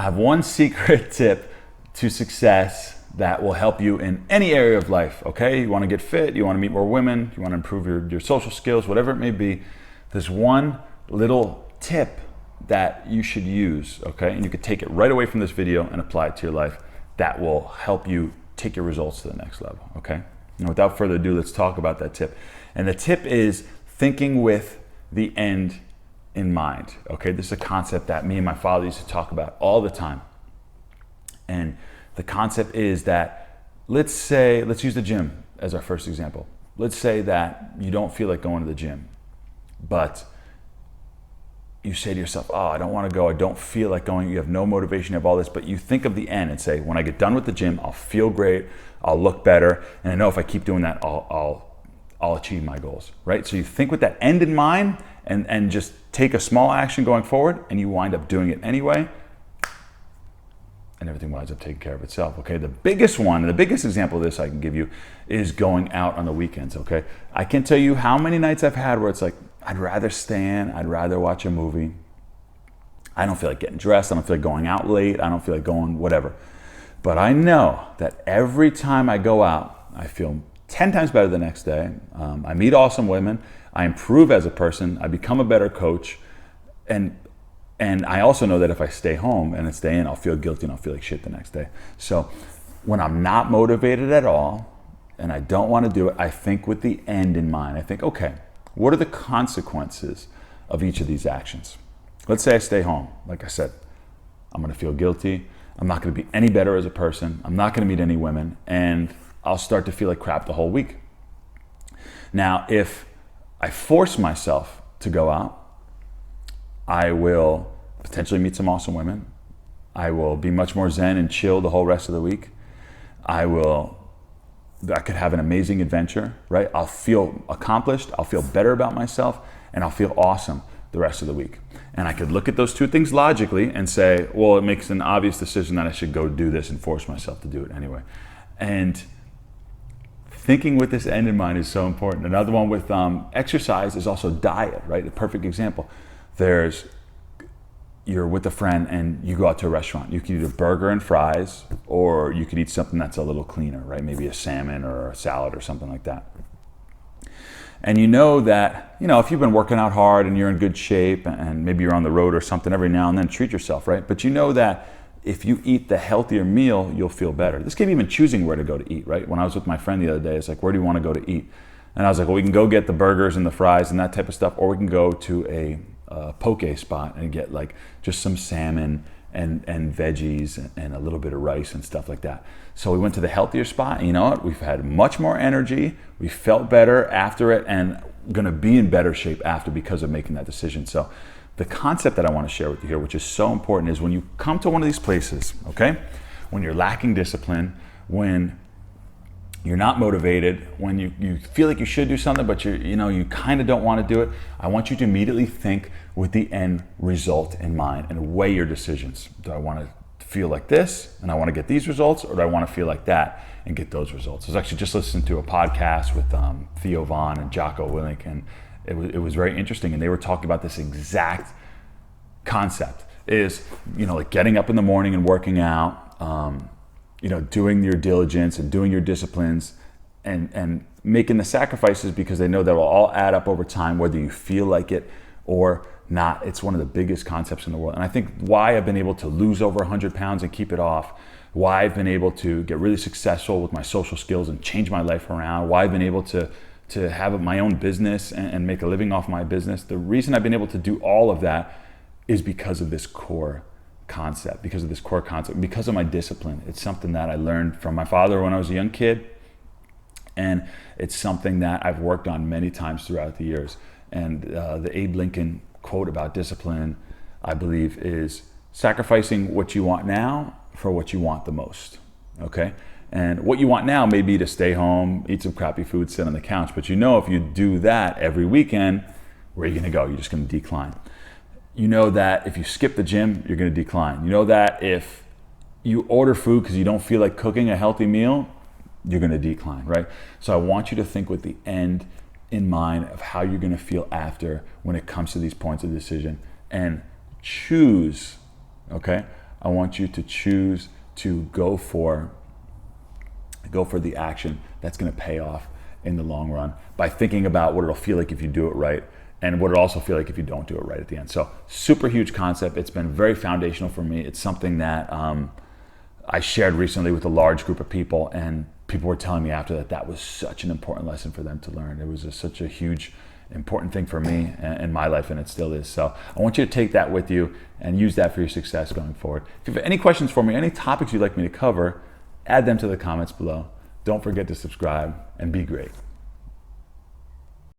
I have one secret tip to success that will help you in any area of life, okay? You wanna get fit, you wanna meet more women, you wanna improve your social skills, whatever it may be. There's one little tip that you should use, okay? And you could take it right away from this video and apply it to your life. That will help you take your results to the next level, okay? And without further ado, let's talk about that tip. And the tip is thinking with the end in mind, okay? This is a concept that me and my father used to talk about all the time. And the concept is that, let's use the gym as our first example. Let's say that you don't feel like going to the gym, but you say to yourself, oh, I don't want to go, I don't feel like going, you have no motivation, you have all this, but you think of the end and say, when I get done with the gym, I'll feel great, I'll look better, and I know if I keep doing that, I'll achieve my goals, right? So you think with that end in mind and just take a small action going forward, and you wind up doing it anyway, and everything winds up taking care of itself, okay? The biggest one, the biggest example of this I can give you is going out on the weekends, okay? I can't tell you how many nights I've had where it's like, I'd rather stay in, I'd rather watch a movie. I don't feel like getting dressed, I don't feel like going out late, I don't feel like going whatever. But I know that every time I go out, I feel 10 times better the next day. I meet awesome women, I improve as a person, I become a better coach, and I also know that if I stay home and I stay in, I'll feel guilty and I'll feel like shit the next day. So when I'm not motivated at all and I don't want to do it, I think with the end in mind. I think, okay, what are the consequences of each of these actions? Let's say I stay home. Like I said, I'm going to feel guilty. I'm not going to be any better as a person. I'm not going to meet any women, and I'll start to feel like crap the whole week. Now, if I force myself to go out, I will potentially meet some awesome women. I will be much more zen and chill the whole rest of the week. I could have an amazing adventure, right? I'll feel accomplished, I'll feel better about myself, and I'll feel awesome the rest of the week. And I could look at those two things logically and say, well, it makes an obvious decision that I should go do this and force myself to do it anyway. And thinking with this end in mind is so important. Another one with exercise is also diet, right? A perfect example. You're with a friend and you go out to a restaurant. You can eat a burger and fries, or you could eat something that's a little cleaner, right? Maybe a salmon or a salad or something like that. And you know that, if you've been working out hard and you're in good shape and maybe you're on the road or something, every now and then treat yourself, right? But you know that if you eat the healthier meal, you'll feel better. This could be even choosing where to go to eat, right? When I was with my friend the other day, it's like, where do you want to go to eat? And I was like, well, we can go get the burgers and the fries and that type of stuff, or we can go to a poke spot and get like just some salmon and veggies and a little bit of rice and stuff like that. So we went to the healthier spot, and you know what? We've had much more energy, we felt better after it, and gonna be in better shape after because of making that decision. So the concept that I want to share with you here, which is so important, is when you come to one of these places, okay, when you're lacking discipline, when you're not motivated, when you feel like you should do something, but you kind of don't want to do it, I want you to immediately think with the end result in mind and weigh your decisions. Do I want to feel like this and I want to get these results, or do I want to feel like that and get those results? I was actually just listening to a podcast with Theo Vaughn and Jocko Willink, and it was very interesting, and they were talking about this exact concept, is like getting up in the morning and working out, doing your diligence and doing your disciplines and making the sacrifices, because they know that will all add up over time, whether you feel like it or not. It's one of the biggest concepts in the world. And I think why I've been able to lose over 100 pounds and keep it off, why I've been able to get really successful with my social skills and change my life around, why I've been able to have my own business and make a living off my business. The reason I've been able to do all of that is because of this core concept, because of my discipline. It's something that I learned from my father when I was a young kid, and it's something that I've worked on many times throughout the years. And the Abe Lincoln quote about discipline, I believe, is sacrificing what you want now for what you want the most, okay? And what you want now may be to stay home, eat some crappy food, sit on the couch, but if you do that every weekend, where are you gonna go? You're just gonna decline. You know that if you skip the gym, you're gonna decline. You know that if you order food because you don't feel like cooking a healthy meal, you're gonna decline, right? So I want you to think with the end in mind of how you're gonna feel after when it comes to these points of decision, and choose, okay? I want you to choose to go for the action that's going to pay off in the long run by thinking about what it'll feel like if you do it right and what it'll also feel like if you don't do it right at the end. So super huge concept. It's been very foundational for me. It's something that I shared recently with a large group of people, and people were telling me after that was such an important lesson for them to learn. It was such a huge, important thing for me in my life, and it still is. So I want you to take that with you and use that for your success going forward. If you have any questions for me, any topics you'd like me to cover, add them to the comments below. Don't forget to subscribe and be great.